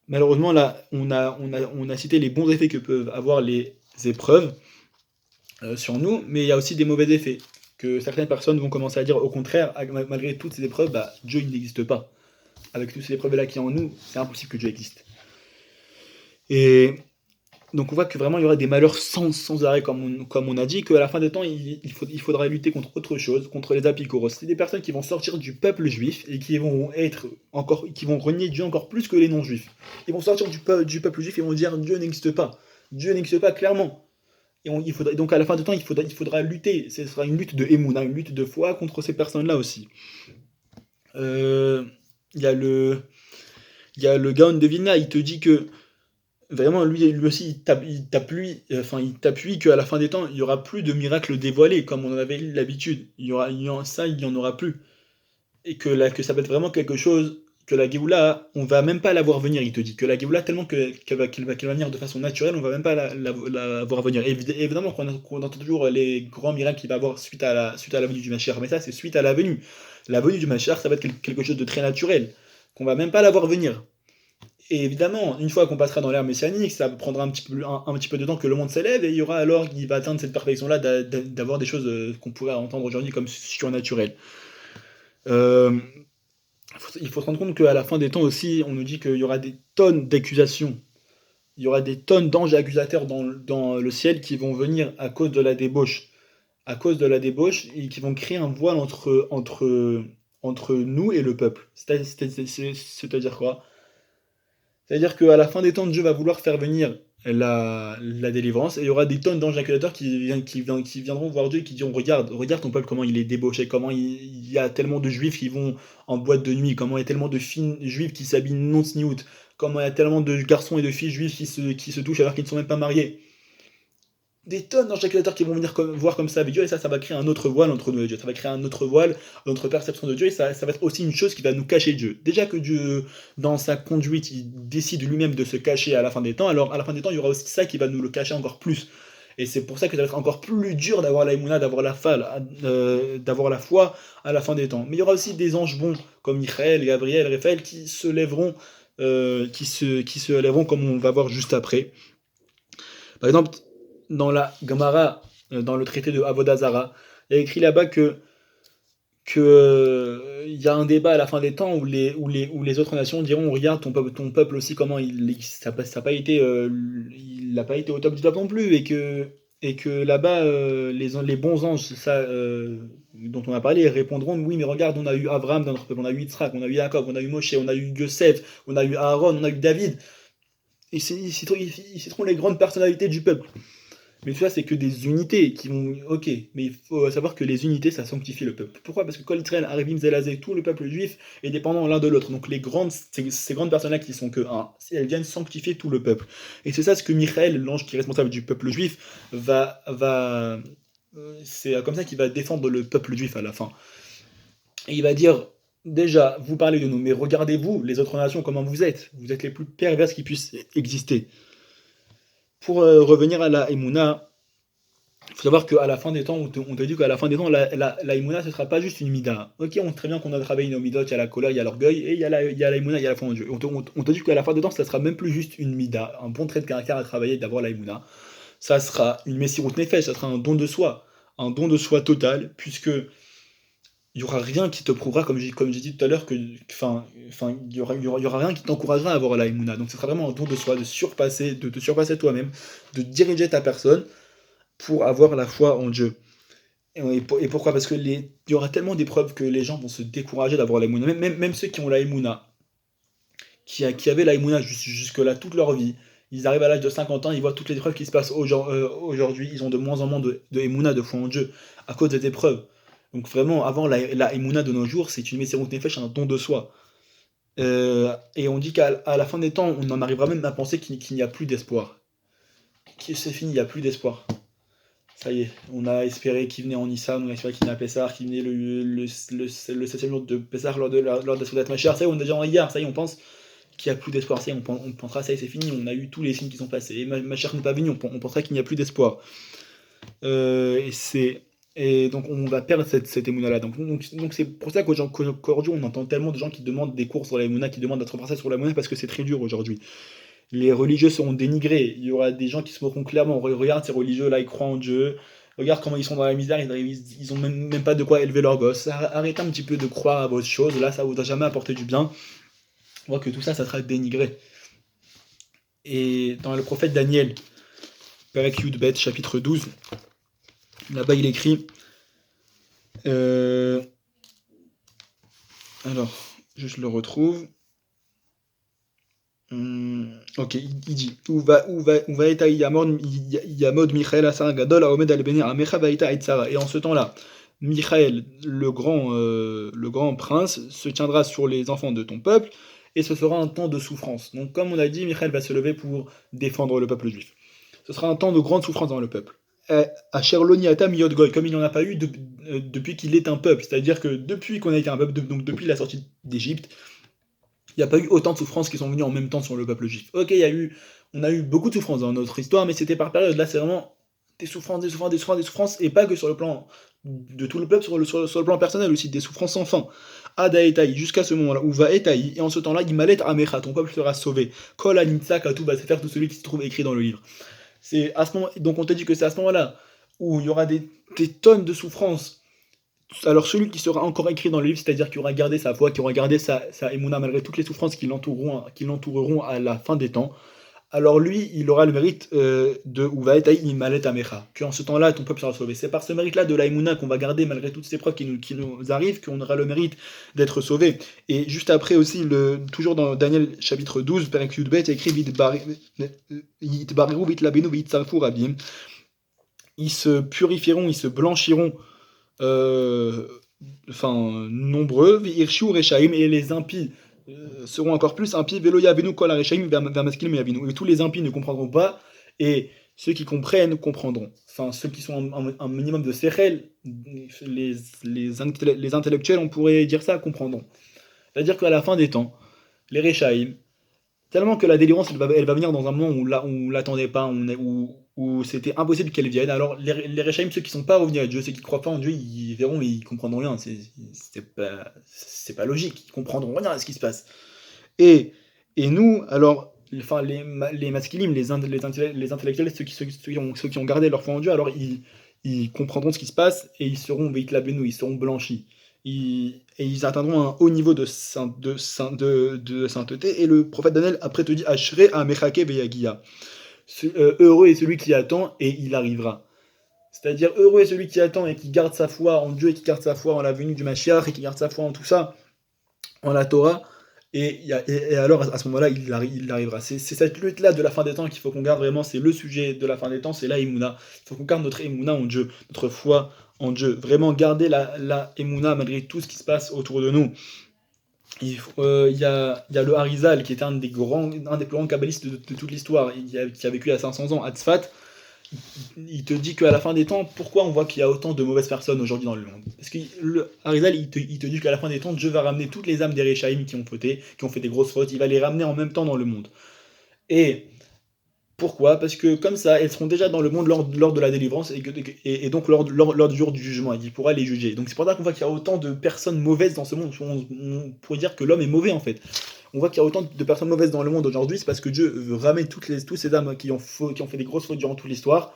malheureusement, là, on a cité les bons effets que peuvent avoir les épreuves sur nous, mais il y a aussi des mauvais effets. Que certaines personnes vont commencer à dire au contraire, malgré toutes ces épreuves, bah, Dieu il n'existe pas. Avec toutes ces épreuves-là qui sont en nous, c'est impossible que Dieu existe. Et donc on voit que vraiment il y aura des malheurs sans arrêt, comme on a dit, qu'à la fin des temps, il faudra lutter contre autre chose, contre les apicoros. C'est des personnes qui vont sortir du peuple juif et qui vont renier Dieu encore plus que les non-juifs. Ils vont sortir du peuple juif et vont dire Dieu n'existe pas. Dieu n'existe pas clairement. Donc à la fin du temps, il faudra lutter. Ce sera une lutte de Emouna, une lutte de foi contre ces personnes-là aussi. Euh, Il y a le, il y a le Gaon de Vilna, il te dit que vraiment lui aussi il t'appuie qu'à la fin des temps, il y aura plus de miracles dévoilés comme on en avait l'habitude. Il y en aura plus. Et que ça va être vraiment quelque chose que la Géoula, on va même pas la voir venir, il te dit. Que la Géoula, tellement qu'elle va venir de façon naturelle, on va même pas la voir venir. Évidemment qu'on entend toujours les grands miracles qu'il va y avoir suite à la venue du Mashiach, mais ça, c'est suite à la venue. La venue du Mashiach, ça va être quelque chose de très naturel, qu'on va même pas la voir venir. Et évidemment, une fois qu'on passera dans l'ère messianique, ça prendra un petit peu de temps que le monde s'élève, et il y aura alors qu'il va atteindre cette perfection-là d'avoir des choses qu'on pourrait entendre aujourd'hui comme surnaturelles. Euh, il faut se rendre compte qu'à la fin des temps aussi, on nous dit qu'il y aura des tonnes d'accusations. Il y aura des tonnes d'anges accusateurs dans le ciel qui vont venir à cause de la débauche. À cause de la débauche, et qui vont créer un voile entre nous et le peuple. C'est-à-dire quoi? C'est-à-dire qu'à la fin des temps, Dieu va vouloir faire venir la délivrance, et il y aura des tonnes d'anges accusateur qui viendront voir Dieu et qui diront regarde ton peuple, comment il est débauché, comment il y a tellement de juifs qui vont en boîte de nuit, comment il y a tellement de filles juives qui s'habillent non sniout, comment il y a tellement de garçons et de filles juifs qui se touchent alors qu'ils ne sont même pas mariés. Des tonnes d'anges accusateur qui vont venir voir comme ça avec Dieu, et ça va créer un autre voile entre nous et Dieu. Ça va créer un autre voile, notre perception de Dieu, et ça va être aussi une chose qui va nous cacher Dieu. Déjà que Dieu, dans sa conduite, il décide lui-même de se cacher à la fin des temps, alors à la fin des temps, il y aura aussi ça qui va nous le cacher encore plus. Et c'est pour ça que ça va être encore plus dur d'avoir l'aïmouna, d'avoir la foi à la fin des temps. Mais il y aura aussi des anges bons, comme Michael, Gabriel, Raphaël, qui se lèveront comme on va voir juste après. Par exemple, dans la Gemara, dans le traité de Avodazara, il y a écrit là-bas que il y a un débat à la fin des temps où les autres nations diront regarde ton peuple aussi comment ça a pas été il n'a pas été au top du top non plus et que là-bas les bons anges ça dont on a parlé répondront oui mais regarde on a eu Abraham dans notre peuple, on a eu Yitzhak, on a eu Jacob, on a eu Moshe, on a eu Yosef, on a eu Aaron, on a eu David, et c'est trop les grandes personnalités du peuple. Mais tout ça, c'est que des unités qui vont. Ok, mais il faut savoir que les unités, ça sanctifie le peuple. Pourquoi? Parce que Kol Israël, Arivim, Zelazé, tout le peuple juif est dépendant l'un de l'autre. Donc ces grandes personnes-là qui sont que un, elles viennent sanctifier tout le peuple. Et c'est ça ce que Michael, l'ange qui est responsable du peuple juif, c'est comme ça qu'il va défendre le peuple juif à la fin. Et il va dire. Déjà, vous parlez de nous, mais regardez-vous, les autres nations, comment vous êtes. Vous êtes les plus perverses qui puissent exister. Pour revenir à la Emouna, il faut savoir qu'à la fin des temps, on te dit qu'à la fin des temps, la Imuna, ce sera pas juste une Mida. Ok, on sait très bien qu'on a travaillé nos Midot, il y a la colère, il y a l'orgueil, et il y a la Imuna, il y a la foi en Dieu. On te dit qu'à la fin des temps, ça sera même plus juste une Mida, un bon trait de caractère à travailler d'avoir la Imuna. Ça sera une Messirut Nefesh, ça sera un don de soi total, puisque il y aura rien qui te prouvera, comme j'ai dit tout à l'heure, il y aura rien qui t'encouragera à avoir la Imuna. Donc ce sera vraiment un don de soi, de te surpasser toi-même, de diriger ta personne pour avoir la foi en Dieu. Et pourquoi? Parce que il y aura tellement d'épreuves que les gens vont se décourager d'avoir la Emouna. Même ceux qui ont la Emouna, qui avaient la Emouna jusque-là toute leur vie, ils arrivent à l'âge de 50 ans, ils voient toutes les épreuves qui se passent aujourd'hui, ils ont de moins en moins de Emouna, de foi en Dieu, à cause des épreuves. Donc vraiment, avant la Emouna de nos jours, c'est une Messirut Nefesh, un don de soi. Et on dit qu'à la fin des temps, on en arrivera même à penser qu'il n'y a plus d'espoir. C'est fini, il n'y a plus d'espoir. Ça y est, on a espéré qu'il venait en Nissan, on a espéré qu'il venait à Pessah, qu'il venait le 7e jour de Pessah lors de la Soudat Machar. Ça y est, on est déjà en Iyar, ça y est, on pense qu'il n'y a plus d'espoir. Ça y est, on pensera, ça y est, c'est fini, on a eu tous les signes qui sont passés. Et Machar n'est pas venu, on pensera qu'il n'y a plus d'espoir. Et c'est Et donc on va perdre cette émouna-là. Donc c'est pour ça qu'aujourd'hui on entend tellement de gens qui demandent des cours sur la émouna, qui demandent d'être français sur la émouna, parce que c'est très dur aujourd'hui. Les religieux seront dénigrés. Il y aura des gens qui se moqueront clairement. Regarde ces religieux-là, ils croient en Dieu. Regarde comment ils sont dans la misère, ils ont même pas de quoi élever leurs gosses. Arrêtez un petit peu de croire à votre chose, là ça vous a jamais apporté du bien. On voit que tout ça, ça sera dénigré. Et dans le prophète Daniel, Perek Yudbet, chapitre 12, là-bas il écrit... alors, je le retrouve. Ok, il dit Uva Yamod Michael Asar Gadol Aomed Al-Beni Amecha Vaïta Aitzara. Et en ce temps-là, Michael, le grand prince, se tiendra sur les enfants de ton peuple, et ce sera un temps de souffrance. Donc, comme on a dit, Michael va se lever pour défendre le peuple juif. Ce sera un temps de grande souffrance dans le peuple. À Sherloni Atam Yod Goy, comme il n'y en a pas eu depuis qu'il est un peuple, c'est-à-dire que depuis qu'on a été un peuple, donc depuis la sortie d'Égypte, il n'y a pas eu autant de souffrances qui sont venues en même temps sur le peuple juif. Ok, on a eu beaucoup de souffrances dans notre histoire, mais c'était par période. Là, c'est vraiment des souffrances, et pas que sur le plan de tout le peuple, sur le plan personnel aussi, des souffrances sans fin. Ada Etaï, jusqu'à ce moment-là, où va Etaï, et en ce temps-là, Imalet Amecha, ton peuple sera sauvé. Kol Anitza Katou va se faire tout celui qui se trouve écrit dans le livre. C'est à ce moment, donc on te dit que c'est à ce moment-là où il y aura des tonnes de souffrances. Alors celui qui sera encore écrit dans le livre, c'est-à-dire qui aura gardé sa foi, qui aura gardé sa émouna malgré toutes les souffrances qui l'entoureront à la fin des temps, alors lui, il aura le mérite de Uvaetaï Imalet Amecha, qu'en ce temps-là, ton peuple sera sauvé. C'est par ce mérite-là de la émouna qu'on va garder malgré toutes ces preuves qui nous arrivent, qu'on aura le mérite d'être sauvé. Et juste après aussi, toujours dans Daniel chapitre 12, Perek Yudbet, il y a écrit Yitbareru Vitlabenu Vitzarfu Rabim. Ils se purifieront, ils se blanchiront nombreux, et les impies seront encore plus impies, et tous les impies ne comprendront pas, et ceux qui comprennent comprendront. Enfin, ceux qui sont un minimum de sechel, les intellectuels, on pourrait dire ça, comprendront. C'est-à-dire qu'à la fin des temps, les Rechaim, tellement que la délivrance, elle va venir dans un moment où on l'attendait pas, où c'était impossible qu'elle vienne. Alors les Rechaim, ceux qui sont pas revenus à Dieu, ceux qui croient pas en Dieu, ils verront, mais ils comprendront rien. C'est pas logique, ils comprendront rien à ce qui se passe. Et nous, alors, enfin les masculines, les intellectuels, ceux qui ont gardé leur foi en Dieu, alors ils comprendront ce qui se passe et ils seront veitlabenou, ils seront blanchis. Et ils atteindront un haut niveau de sainteté. Et le prophète Daniel après te dit Ashrei Amechake Veyagia. Heureux est celui qui attend et il arrivera. C'est-à-dire heureux est celui qui attend et qui garde sa foi en Dieu, et qui garde sa foi en la venue du Mashiach, et qui garde sa foi en tout ça, en la Torah. Et alors à ce moment-là, il arrivera. C'est cette lutte-là de la fin des temps qu'il faut qu'on garde vraiment. C'est le sujet de la fin des temps, c'est la Emouna. Il faut qu'on garde notre Emouna en Dieu, notre foi en Dieu. Vraiment garder la Emouna malgré tout ce qui se passe autour de nous. Il y a le Harizal qui était un des plus grands kabbalistes de toute l'histoire, qui a vécu à 500 ans à Tzfat. Il te dit qu'à la fin des temps, pourquoi on voit qu'il y a autant de mauvaises personnes aujourd'hui dans le monde? Parce que le Harizal, il te dit qu'à la fin des temps, Dieu va ramener toutes les âmes des Rechaim qui ont fauté, qui ont fait des grosses fautes, il va les ramener en même temps dans le monde. Et pourquoi? Parce que comme ça, elles seront déjà dans le monde lors de la délivrance, et donc lors du jour du jugement, il pourra les juger. Donc c'est pour ça qu'on voit qu'il y a autant de personnes mauvaises dans ce monde. On pourrait dire que l'homme est mauvais en fait. On voit qu'il y a autant de personnes mauvaises dans le monde aujourd'hui, c'est parce que Dieu veut ramener tous ces âmes qui ont fait des grosses fautes durant toute l'histoire,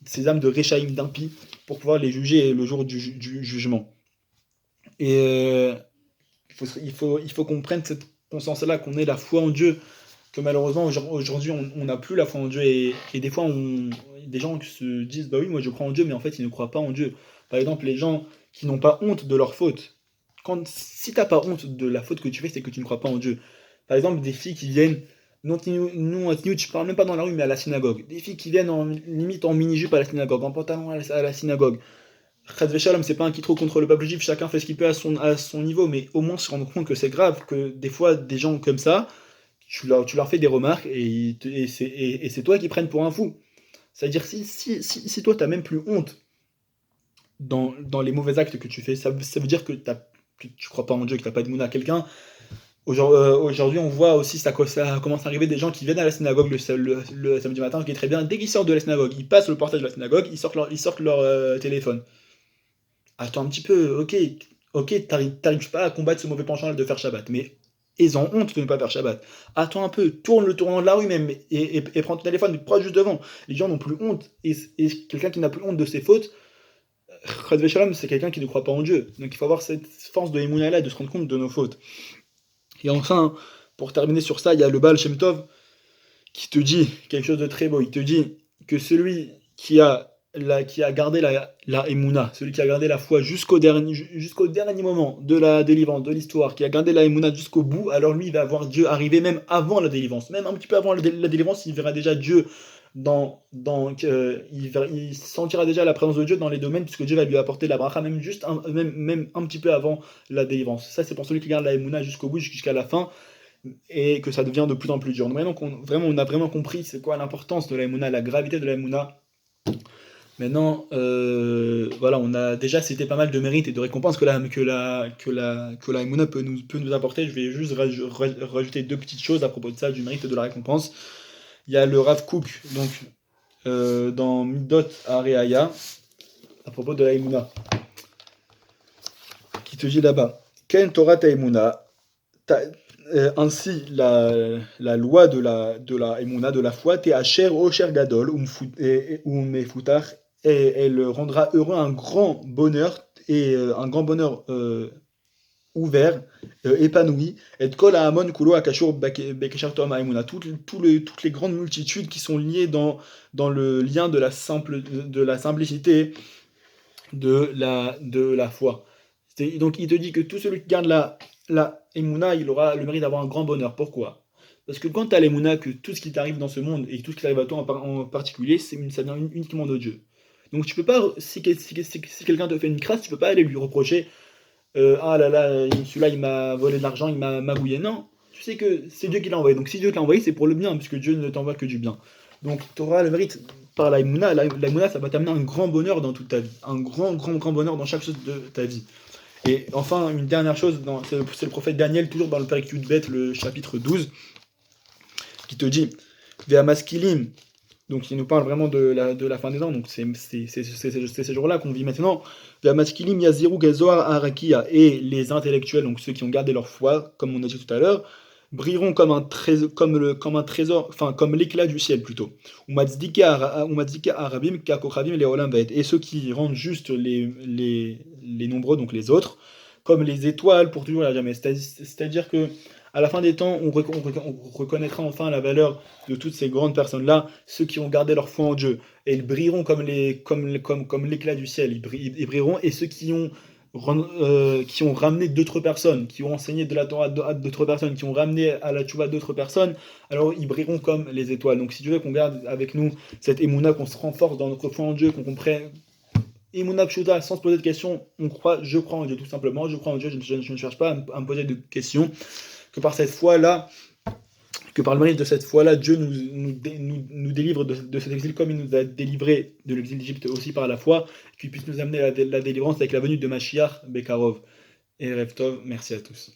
ces âmes de Rechaim, d'impies, pour pouvoir les juger le jour du jugement. Et il faut qu'on prenne cette conscience-là, qu'on ait la foi en Dieu, que malheureusement aujourd'hui on n'a plus la foi en Dieu, et des fois des gens qui se disent bah oui moi je crois en Dieu, mais en fait ils ne croient pas en Dieu. Par exemple les gens qui n'ont pas honte de leur faute. Si t'as pas honte de la faute que tu fais, c'est que tu ne crois pas en Dieu. Par exemple des filles qui viennent, nous tu parles même pas dans la rue mais à la synagogue, des filles qui viennent limite en mini-jupe à la synagogue, en pantalon à la synagogue. Chas v'shalom, c'est pas un quitrot contre le peuple juif, chacun fait ce qu'il peut à son niveau, mais au moins se rendre compte que c'est grave, que des fois des gens comme ça, tu leur fais des remarques et c'est toi qui prennent pour un fou. C'est-à-dire si toi t'as même plus honte dans les mauvais actes que tu fais, ça veut dire que tu crois pas en Dieu, que t'as pas de mouna à quelqu'un. Aujourd'hui on voit aussi ça commence à arriver des gens qui viennent à la synagogue le samedi matin, qui est très bien, dès qu'ils sortent de la synagogue, ils passent le portail de la synagogue, ils sortent leur téléphone. attends un petit peu, ok, t'arrives pas à combattre ce mauvais penchant de faire Shabbat, mais ils ont honte de ne pas faire Shabbat. Attends un peu, tourne le tournant de la rue même, et prends ton téléphone, prends juste devant. Les gens n'ont plus honte, et quelqu'un qui n'a plus honte de ses fautes, Chas v'shalom, c'est quelqu'un qui ne croit pas en Dieu. Donc il faut avoir cette force de Emouna là, de se rendre compte de nos fautes. Et enfin, pour terminer sur ça, il y a le Baal Shem Tov qui te dit quelque chose de très beau. Il te dit que celui qui a gardé la Emouna, celui qui a gardé la foi jusqu'au dernier moment de la délivrance, de l'histoire, qui a gardé la Emouna jusqu'au bout, alors lui, il va voir Dieu arriver même avant la délivrance. Même un petit peu avant la délivrance, il verra déjà Dieu il sentira déjà la présence de Dieu dans les domaines, puisque Dieu va lui apporter la bracha, même un petit peu avant la délivrance. Ça, c'est pour celui qui garde la Emouna jusqu'au bout, jusqu'à la fin, et que ça devient de plus en plus dur. Donc maintenant on a vraiment compris c'est quoi l'importance de la Emouna, la gravité de la Emouna. Maintenant, voilà, on a déjà cité pas mal de mérites et de récompenses que la Emouna peut nous apporter. Je vais juste rajouter deux petites choses à propos de ça, du mérite et de la récompense. Il y a le Rav Kook, donc dans Midot Areaya, à propos de la Emouna, qui te dit là-bas, Ken Torah ta Emouna, ainsi la loi de la Emouna, de la foi, t'es Asher Osher Gadol, ou Mefutar, et elle rendra heureux un grand bonheur, et un grand bonheur ouvert, épanoui, et Kol Amon Kulo Akashur Bekeshar Tom Aemuna, toutes les grandes multitudes qui sont liées dans le lien de la simplicité de la foi. Donc il te dit que tout celui qui garde la Emouna, il aura le mérite d'avoir un grand bonheur. Pourquoi? Parce que quand tu as l'Emouna, que tout ce qui t'arrive dans ce monde et tout ce qui t'arrive à toi en particulier, ça vient uniquement de Dieu. Donc tu peux pas, si quelqu'un te fait une crasse, tu peux pas aller lui reprocher ah là là, celui-là il m'a volé de l'argent, il m'a magouillé. Non, tu sais que c'est Dieu qui l'a envoyé. Donc si Dieu te l'a envoyé, c'est pour le bien, puisque Dieu ne t'envoie que du bien. Donc tu auras le mérite par la Emouna. La Emouna, ça va t'amener un grand bonheur dans toute ta vie. Un grand bonheur dans chaque chose de ta vie. Et enfin, une dernière chose, c'est le prophète Daniel, toujours dans le Perek Yud-Bet, le chapitre 12, qui te dit Vea maskilim, donc il nous parle vraiment de la fin des temps, donc c'est ces jours-là qu'on vit maintenant. Vea maskilim yaziru gazoar arakia, et les intellectuels, donc ceux qui ont gardé leur foi, comme on a dit tout à l'heure, brilleront comme un trésor, enfin comme l'éclat du ciel plutôt. Umatzdika arabim kakochavim leolam vaet, et ceux qui rendent juste les nombreux, donc les autres, comme les étoiles pour toujours et à jamais. C'est-à-dire que à la fin des temps, on reconnaîtra enfin la valeur de toutes ces grandes personnes-là, ceux qui ont gardé leur foi en Dieu, et ils brilleront comme l'éclat du ciel, ils brilleront, et ceux qui ont ramené d'autres personnes, qui ont enseigné de la Torah à d'autres personnes, qui ont ramené à la Tchouva d'autres personnes, alors ils brilleront comme les étoiles. Donc si tu veux qu'on garde avec nous cette émouna, qu'on se renforce dans notre foi en Dieu, qu'on comprenne Emouna Pshuta, sans se poser de questions, je crois en Dieu tout simplement, je crois en Dieu, je ne cherche pas à me poser de questions, que par cette foi-là, que par le mérite de cette foi-là, Dieu nous délivre de cet exil comme il nous a délivré de l'exil d'Égypte aussi par la foi, qu'il puisse nous amener à la délivrance avec la venue de Mashiach Bekarov. Et Rev Tov, merci à tous.